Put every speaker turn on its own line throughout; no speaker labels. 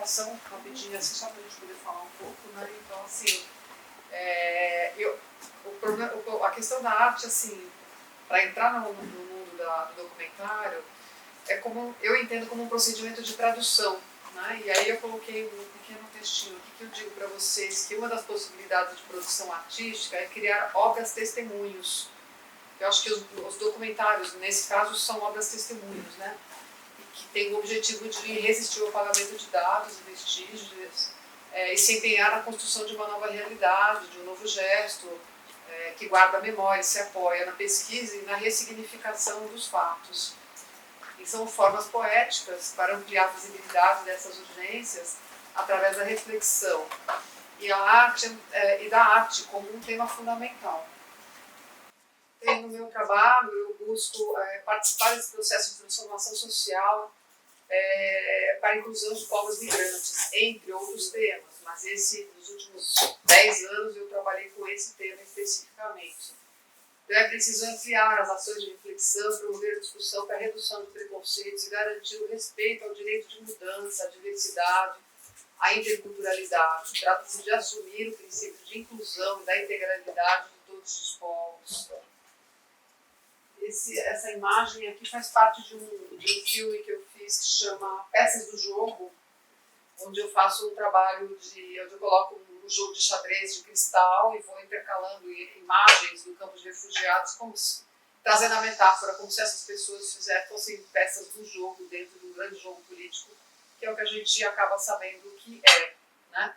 apresentação rapidinho, assim, só para a gente poder falar um pouco, né? Então, assim, a questão da arte, assim, para entrar no mundo do documentário, eu entendo como um procedimento de tradução, né? E aí eu coloquei um pequeno textinho aqui que eu digo para vocês que uma das possibilidades de produção artística é criar obras-testemunhos. Eu acho que os documentários, nesse caso, são obras-testemunhos, né? Que tem o objetivo de resistir ao pagamento de dados e vestígios e se empenhar na construção de uma nova realidade, de um novo gesto, que guarda a memória, se apoia na pesquisa e na ressignificação dos fatos. E são formas poéticas para ampliar a visibilidade dessas urgências através da reflexão e da arte como um tema fundamental. No meu trabalho, eu busco participar desse processo de transformação social para a inclusão de povos migrantes, entre outros temas, mas nos últimos 10 anos eu trabalhei com esse tema especificamente. Então é preciso ampliar as ações de reflexão, promover a discussão para a redução de preconceitos e garantir o respeito ao direito de mudança, à diversidade, à interculturalidade. Trata-se de assumir o princípio de inclusão e da integralidade de todos os povos. Essa imagem aqui faz parte de um filme que eu fiz que chama Peças do Jogo, onde eu faço um trabalho onde eu coloco um jogo de xadrez de cristal e vou intercalando imagens do campo de refugiados, trazendo a metáfora como se essas pessoas fossem peças do jogo dentro de um grande jogo político, que é o que a gente acaba sabendo que né?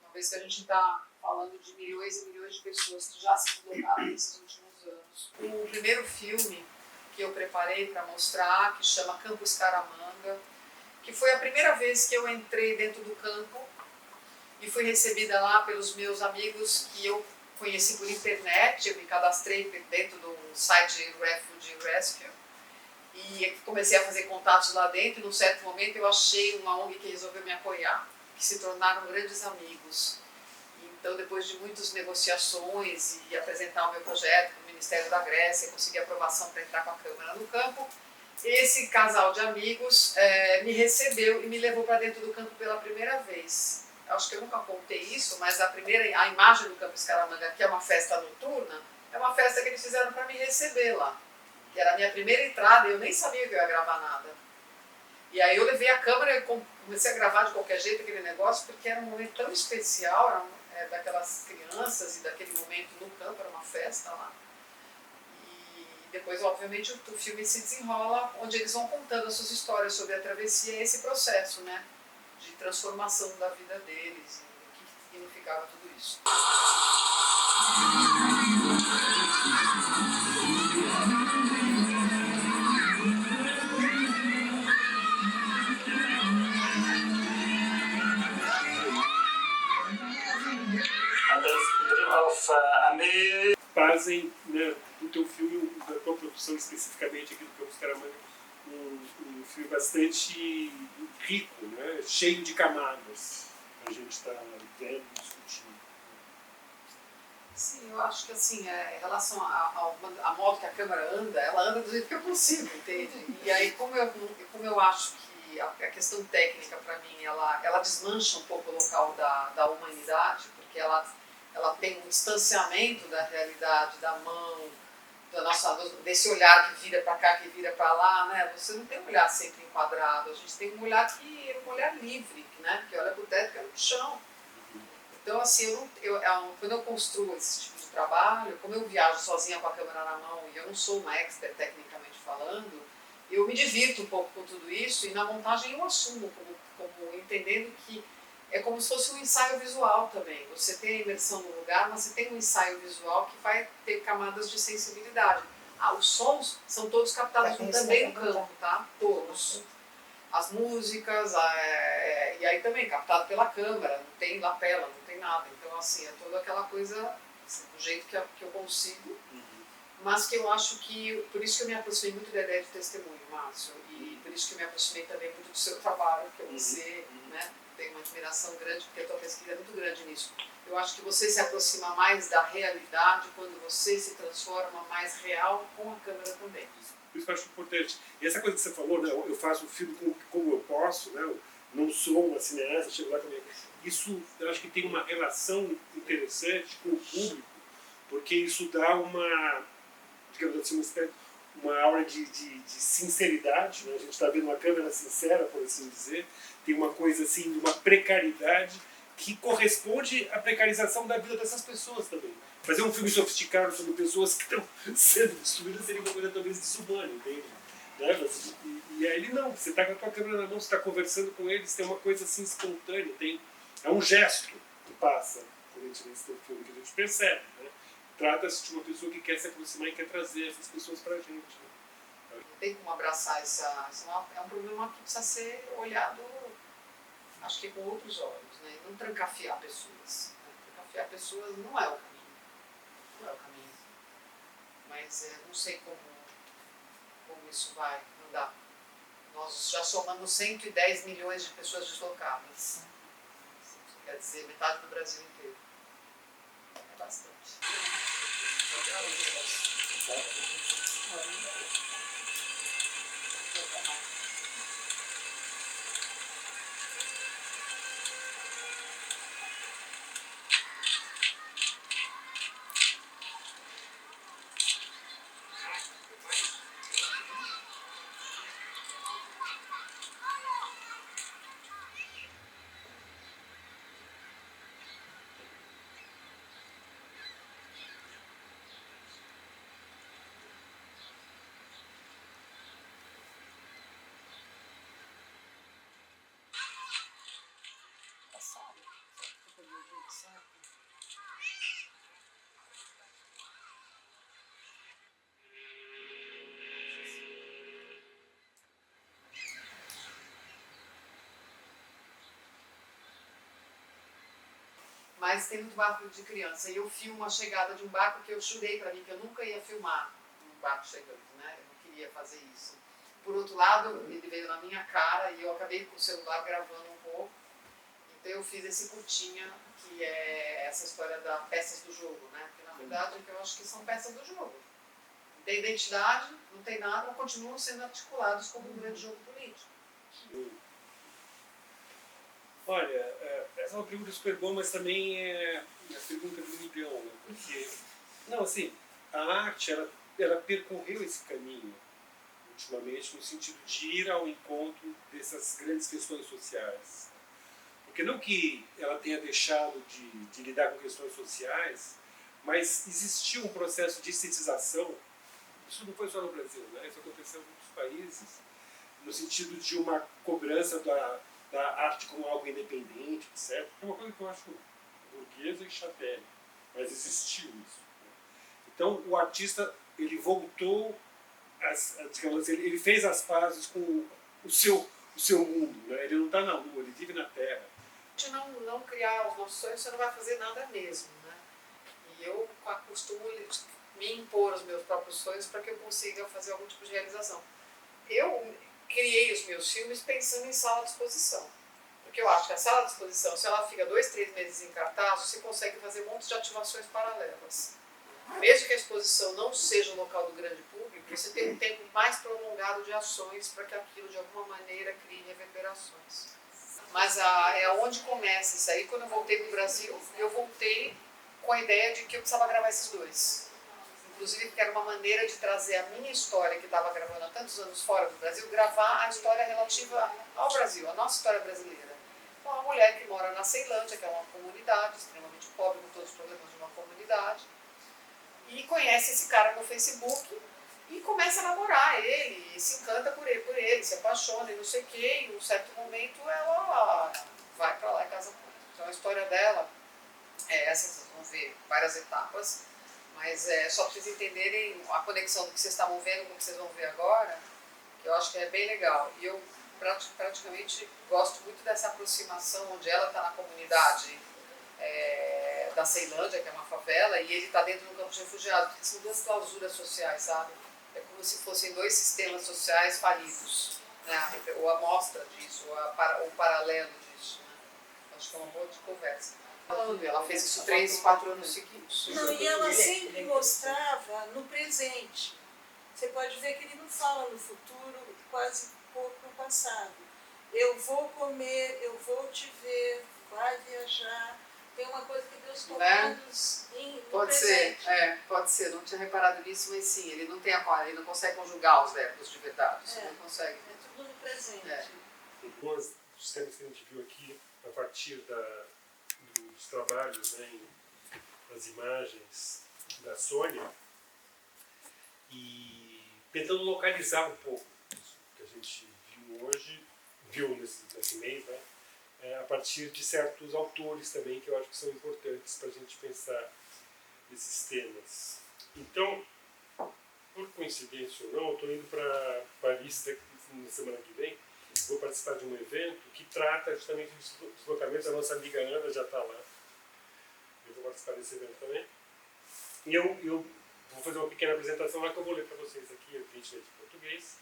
Uma vez que a gente está falando de milhões e milhões de pessoas que já se deslocaram nesses últimos anos. O primeiro filme que eu preparei para mostrar, que chama Campo Escaramanga, que foi a primeira vez que eu entrei dentro do campo e fui recebida lá pelos meus amigos que eu conheci por internet. Eu me cadastrei dentro do site Refugee Rescue e comecei a fazer contatos lá dentro. E num certo momento eu achei uma ONG que resolveu me apoiar, que se tornaram grandes amigos. Então, depois de muitas negociações e apresentar o meu projeto para o Ministério da Grécia, consegui aprovação para entrar com a Câmara no campo, esse casal de amigos me recebeu e me levou para dentro do campo pela primeira vez. Eu acho que eu nunca contei isso, mas a imagem do Campo Escaramanga, que é uma festa noturna, é uma festa que eles fizeram para me receber lá. Que era a minha primeira entrada e eu nem sabia que eu ia gravar nada. E aí eu levei a câmera e comecei a gravar de qualquer jeito aquele negócio, porque era um momento tão especial, daquelas crianças e daquele momento no campo, era uma festa lá. E depois, obviamente, o filme se desenrola, onde eles vão contando as suas histórias sobre a travessia e esse processo, né, de transformação da vida deles e o que significava tudo isso.
Fazem, né, do teu filme, da tua produção especificamente aqui do Campo Escaramanga, um filme bastante rico, né, cheio de camadas a gente está vendo e discutindo.
Sim, eu acho que assim, em relação à modo que a câmera anda, ela anda do jeito que eu consigo, entende? E aí, como eu acho que a questão técnica, para mim, ela desmancha um pouco o local da humanidade, porque ela tem um distanciamento da realidade, da mão, desse olhar que vira para cá, que vira para lá, né? Você não tem um olhar sempre enquadrado, a gente tem um olhar livre, né? Que olha para o teto e olha para o chão. Então, assim, quando eu construo esse tipo de trabalho, como eu viajo sozinha com a câmera na mão e eu não sou uma expert tecnicamente falando, eu me divirto um pouco com tudo isso e na montagem eu assumo como entendendo que é como se fosse um ensaio visual também. Você tem a imersão no lugar, mas você tem um ensaio visual que vai ter camadas de sensibilidade. Os sons são todos captados também no campo, tá? Todos. As músicas, e aí também captado pela câmera, não tem lapela, não tem nada. Então, assim, é toda aquela coisa assim, do jeito que eu consigo, mas que eu acho que, por isso que eu me aproximei muito da ideia de testemunho, Márcio, e por isso que eu me aproximei também muito do seu trabalho, que você, né, tem uma admiração grande, porque a tua pesquisa é muito grande nisso. Eu acho que você se aproxima mais da realidade quando você se transforma mais real com a câmera também.
Isso que eu acho importante. E essa coisa que você falou, né, eu faço o filme como eu posso, né, não sou uma cineasta, chego lá também. Isso, eu acho que tem uma relação interessante com o público, porque isso dá uma, digamos assim, uma aura de sinceridade, né? A gente está vendo uma câmera sincera, por assim dizer, tem uma coisa assim de uma precariedade que corresponde à precarização da vida dessas pessoas também. Fazer um filme sofisticado sobre pessoas que estão sendo destruídas seria uma coisa talvez desumana, entende? Né? E aí não, você está com a tua câmera na mão, você está conversando com eles, tem uma coisa assim espontânea, é um gesto que passa quando a gente vê esse teu filme, que a gente percebe. Né? Trata-se de uma pessoa que quer se aproximar e quer trazer essas pessoas para a gente. Né?
Não tem como abraçar é um problema que precisa ser olhado, acho que com outros olhos, né? Não trancafiar pessoas. Né? Trancafiar pessoas não é o caminho. Não é o caminho. Mas não sei como isso vai andar. Nós já somamos 110 milhões de pessoas deslocadas. Isso quer dizer metade do Brasil inteiro. É bastante. Mas tem muito barco de criança. E eu filmo a chegada de um barco que eu jurei para mim que eu nunca ia filmar um barco chegando, né? Eu não queria fazer isso. Por outro lado, ele veio na minha cara e eu acabei com o celular gravando um pouco. Então eu fiz esse curtinha, que é essa história da peças do jogo, né? Porque na verdade eu acho que são peças do jogo. Não tem identidade, não tem nada, mas continuam sendo articulados como um grande jogo político.
Olha, essa é uma pergunta super boa, mas também é a pergunta do milhão, né? Porque, não, assim, a arte, ela percorreu esse caminho, ultimamente, no sentido de ir ao encontro dessas grandes questões sociais. Porque não que ela tenha deixado de lidar com questões sociais, mas existiu um processo de estetização, isso não foi só no Brasil, né? Isso aconteceu em muitos países, no sentido de uma cobrança da arte como algo independente, etc. É uma coisa que eu acho burguesa e chatéria, mas existiu isso. Né? Então, o artista, ele voltou, digamos, ele fez as pazes com o seu mundo. Né? Ele não está na lua, ele vive na terra.
Se não criar os nossos sonhos, você não vai fazer nada mesmo. Né? E eu costumo me impor os meus próprios sonhos para que eu consiga fazer algum tipo de realização. Eu criei os meus filmes pensando em sala de exposição. Porque eu acho que a sala de exposição, se ela fica 2, 3 meses em cartaz, você consegue fazer um monte de ativações paralelas. Mesmo que a exposição não seja o local do grande público, você tem um tempo mais prolongado de ações para que aquilo de alguma maneira crie reverberações. Mas é onde começa isso aí. Quando eu voltei para o Brasil, eu voltei com a ideia de que eu precisava gravar esses dois. Inclusive porque era uma maneira de trazer a minha história, que estava gravando há tantos anos fora do Brasil, gravar a história relativa ao Brasil, a nossa história brasileira. Então, uma mulher que mora na Ceilândia, que é uma comunidade extremamente pobre, com todos os problemas de uma comunidade, e conhece esse cara no Facebook e começa a namorar ele, e se encanta por ele, se apaixona e não sei o quê, e em um certo momento ela vai para lá e casa com ele. Então a história dela é essa, vocês vão ver várias etapas, mas só para vocês entenderem a conexão do que vocês estavam vendo com o que vocês vão ver agora, que eu acho que é bem legal. E eu praticamente gosto muito dessa aproximação, onde ela está na comunidade da Ceilândia, que é uma favela, e ele está dentro de um campo de refugiados, porque são duas clausuras sociais, sabe? É como se fossem dois sistemas sociais falidos, né? Ou a amostra disso, ou o paralelo disso. Né? Acho que é uma boa conversa. Ela fez isso 3, 4 anos seguidos.
Não, e ela sempre mostrava no presente. Você pode ver que ele não fala no futuro, quase pouco no passado. eu vou comer, eu vou te ver, vai viajar. Tem uma coisa que Deus comandos no
Pode
presente.
ser, pode ser. Não tinha reparado nisso, mas sim, ele não tem ele não consegue conjugar os verbos de verdade. Você não consegue.
É tudo no presente.
Alguns dos temas que a gente viu aqui, a partir dos trabalhos, né, das imagens da Sônia, e tentando localizar um pouco isso que a gente viu nesse mês, né, a partir de certos autores também, que eu acho que são importantes para a gente pensar esses temas. Então, por coincidência ou não, eu estou indo para Paris na semana que vem. Vou participar de um evento que trata justamente dos deslocamentos. A nossa amiga Ana já está lá. Eu vou participar desse evento também. E eu vou fazer uma pequena apresentação lá que eu vou ler para vocês aqui, eu 20 de português.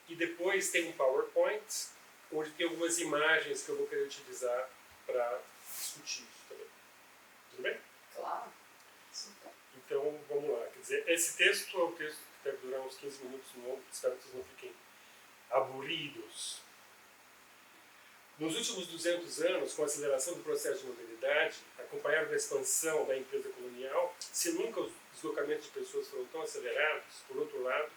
E depois tem um PowerPoint, onde tem algumas imagens que eu vou querer utilizar para discutir isso também. Tudo bem?
Claro.
Então, vamos lá. Quer dizer, esse texto é um texto que deve durar uns 15 minutos no longo, espero que vocês não fiquem aburridos. Nos últimos 200 anos, com a aceleração do processo de modernidade, acompanhado da expansão da empresa colonial, se nunca os deslocamentos de pessoas foram tão acelerados, por outro lado,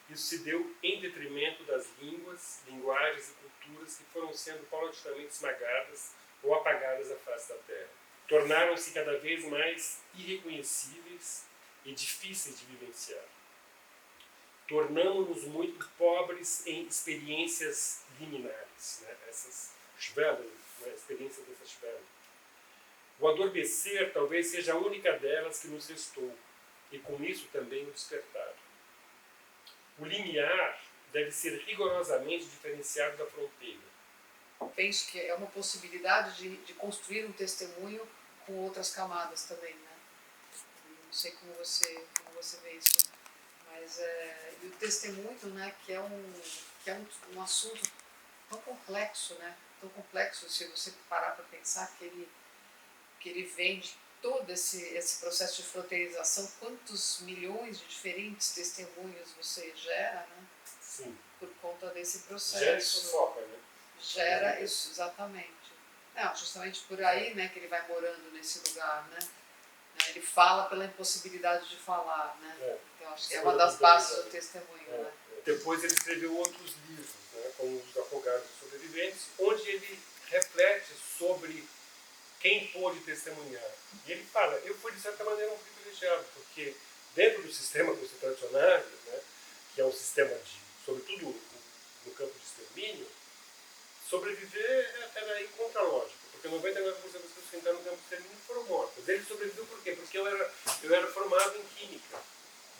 isso se deu em detrimento das línguas, linguagens e culturas que foram sendo paulatinamente esmagadas ou apagadas da face da Terra. Tornaram-se cada vez mais irreconhecíveis e difíceis de vivenciar. Tornamos-nos muito pobres em experiências liminares, né? Essas Schwellen, né? A experiência dessa Schwellen. O adormecer talvez seja a única delas que nos restou, e com isso também o despertar. O limiar deve ser rigorosamente diferenciado da fronteira.
Penso que é uma possibilidade de construir um testemunho com outras camadas também, né? Não sei como você vê isso, mas e o testemunho, né, que é um assunto tão complexo, né? Tão complexo se você parar para pensar que ele vem de todo esse processo de fronteirização, quantos milhões de diferentes testemunhos você gera, né?
Sim.
Por conta desse processo.
Gera e sufoca, né?
Gera isso, exatamente. Não, justamente por aí, né, que ele vai morando nesse lugar, né? Ele fala pela impossibilidade de falar, né? Então acho que é uma das bases do testemunho, né?
Depois ele escreveu outros livros, né, como Os Afogados e Sobreviventes, onde ele reflete sobre quem pôde testemunhar. E ele fala, eu fui de certa maneira um privilegiado, porque dentro do sistema concentracionário, né, que é um sistema sobretudo no campo de extermínio, sobreviver era ir contra a lógica, porque 99% das pessoas que entraram no campo de extermínio foram mortas. Ele sobreviveu por quê? Porque eu era formado em química.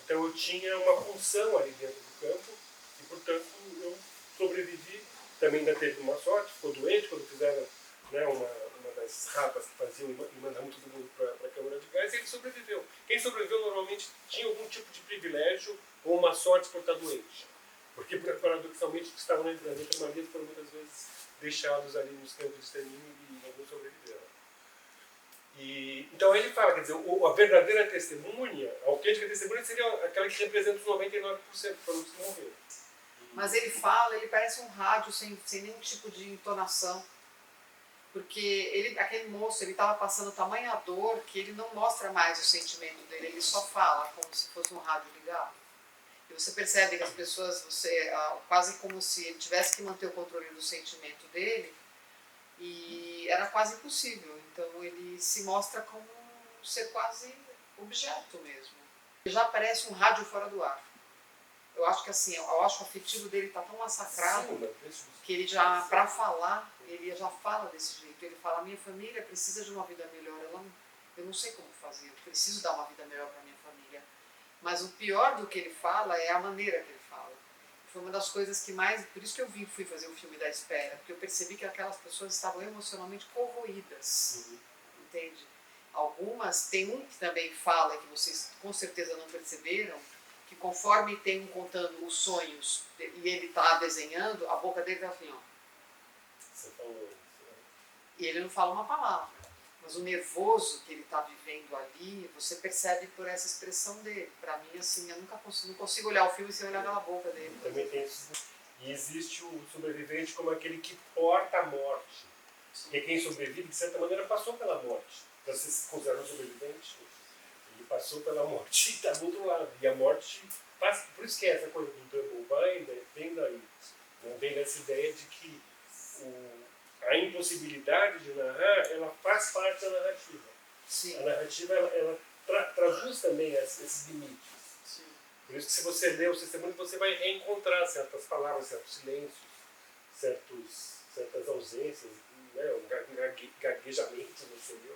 Então eu tinha uma função ali dentro do campo e, portanto, eu sobrevivi. Também ainda teve uma sorte, ficou doente quando fizeram, né, uma das rapas que faziam e mandavam todo mundo para a câmara de gás, e ele sobreviveu. Quem sobreviveu normalmente tinha algum tipo de privilégio ou uma sorte por estar doente. Porque, paradoxalmente, os que estavam nas enfermarias foram muitas vezes deixados ali nos campos de extermínio e alguns sobreviveram. Então ele fala, quer dizer, a verdadeira testemunha, a autêntica testemunha seria aquela que representa os 99% que foram os que morreram.
Mas ele fala, ele parece um rádio sem nenhum tipo de entonação. Porque aquele moço, ele estava passando tamanha dor que ele não mostra mais o sentimento dele, ele só fala como se fosse um rádio ligado. E você percebe que as pessoas, quase como se ele tivesse que manter o controle do sentimento dele, e era quase impossível. Então ele se mostra como um ser quase objeto mesmo. Ele já parece um rádio fora do ar. Eu acho que assim, eu acho que o afetivo dele está tão massacrado que ele já, para falar, ele já fala desse jeito. Ele fala, minha família precisa de uma vida melhor. Eu não sei como fazer, eu preciso dar uma vida melhor para minha família. Mas o pior do que ele fala é a maneira que ele fala. Foi uma das coisas que mais... Por isso que eu fui fazer o filme da espera, porque eu percebi que aquelas pessoas estavam emocionalmente corroídas. Entende? Algumas, tem um que também fala, que vocês com certeza não perceberam, que conforme tem um contando os sonhos e ele está desenhando, a boca dele está assim, ó.
Você falou isso, né?
E ele não fala uma palavra. Mas o nervoso que ele está vivendo ali, você percebe por essa expressão dele. Para mim, assim, eu não consigo olhar o filme sem olhar pela boca dele.
Também tem isso. E existe o sobrevivente como aquele que porta a morte. E quem sobrevive, de certa maneira, passou pela morte. Então, você se considera um sobrevivente, ele passou pela morte e está do outro lado. E a morte passa. Por isso que essa coisa do double bind vem daí. Não vem dessa ideia de que a impossibilidade de narrar, ela faz parte da narrativa.
Sim.
A narrativa, ela traduz também esses limites.
Sim.
Por isso que se você lê o Sistema, você vai reencontrar certas palavras, certos silêncios, certas ausências, né, um gaguejamento, você viu?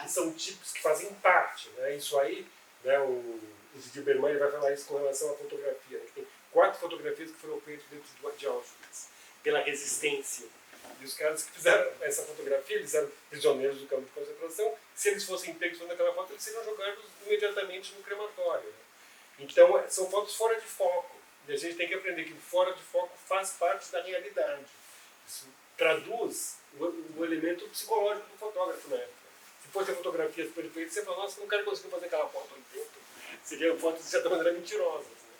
Que são tipos que fazem parte. Né? Isso aí, né, o Didi Berman ele vai falar isso com relação à fotografia. Né? Tem 4 fotografias que foram feitas dentro de Auschwitz, pela resistência. E os caras que fizeram essa fotografia, eles eram prisioneiros do campo de concentração. Se eles fossem pegos naquela foto, eles seriam jogados imediatamente no crematório. Né? Então, são fotos fora de foco. E a gente tem que aprender que o fora de foco faz parte da realidade. Isso traduz o elemento psicológico do fotógrafo na época. Se fosse a fotografia perfeita, você fala, nossa, eu não quero conseguir fazer aquela foto no tempo. Seriam fotos, de certa maneira, mentirosas. Né?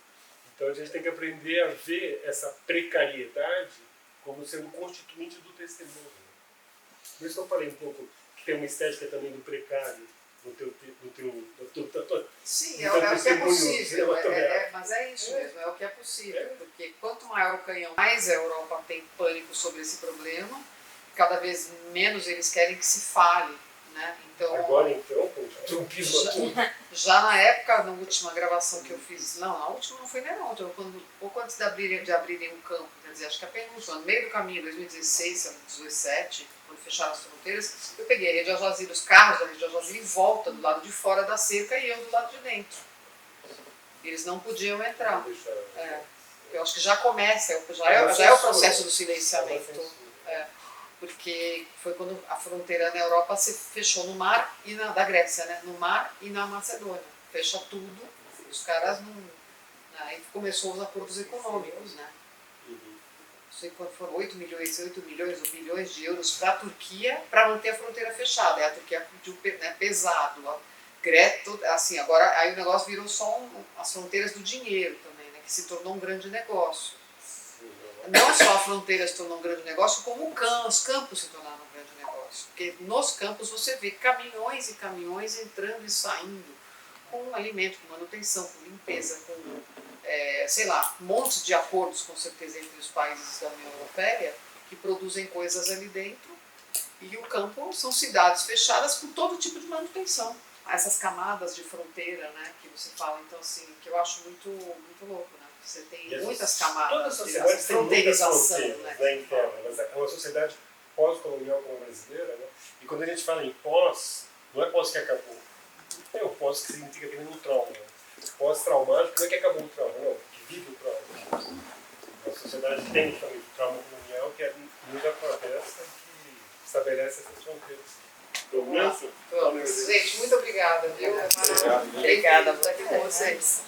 Então, a gente tem que aprender a ver essa precariedade como sendo constituinte do testemunho. Por isso que eu falei um pouco que tem uma estética também do precário no teu
sim, é o que é possível, mas é isso mesmo, é o que é possível, porque quanto maior o canhão, mais a Europa tem pânico sobre esse problema, cada vez menos eles querem que se fale. Né? Então,
agora então,
já na época, na última gravação que eu fiz, não, na última não foi nem na última, pouco antes de abrirem o campo, quer dizer, acho que a penúltima, no meio do caminho, 2016, 2017, quando fecharam as fronteiras, eu peguei a rede Al Jazeera, os carros da rede Al Jazeera em volta, do lado de fora da cerca e eu do lado de dentro. Eles não podiam entrar. Eu acho que já começa, já é o processo do silenciamento. Porque foi quando a fronteira na Europa se fechou no mar e da Grécia, né? No mar e na Macedônia. Fecha tudo, os caras não... Aí começou os acordos econômicos, né? Não sei quanto foram, 8 milhões ou bilhões de euros para a Turquia para manter a fronteira fechada. E a Turquia pediu, né, pesado. Assim, agora aí o negócio virou só as fronteiras do dinheiro também, né? Que se tornou um grande negócio. Não só a fronteira se tornou um grande negócio, como os campos se tornaram um grande negócio. Porque nos campos você vê caminhões e caminhões entrando e saindo com alimento, com manutenção, com limpeza, com, sei lá, um monte de acordos com certeza entre os países da União Europeia que produzem coisas ali dentro. E o campo são cidades fechadas com todo tipo de manutenção. Essas camadas de fronteira, né, que você fala, então assim, que eu acho muito, muito louco, né? Você tem muitas camadas.
Toda a sociedade tem muitas fronteiras, né, interna, mas é uma sociedade pós-colonial como a brasileira, né? E quando a gente fala em pós, não é pós que acabou. Tem o pós que significa que nem um trauma. Pós-traumático não é que acabou o trauma, não, que vive o trauma. A sociedade tem também o trauma colonial, que é nos atravessa, que estabelece essas fronteiras.
Gente, muito obrigada, viu?
Obrigada
por estar aqui com vocês.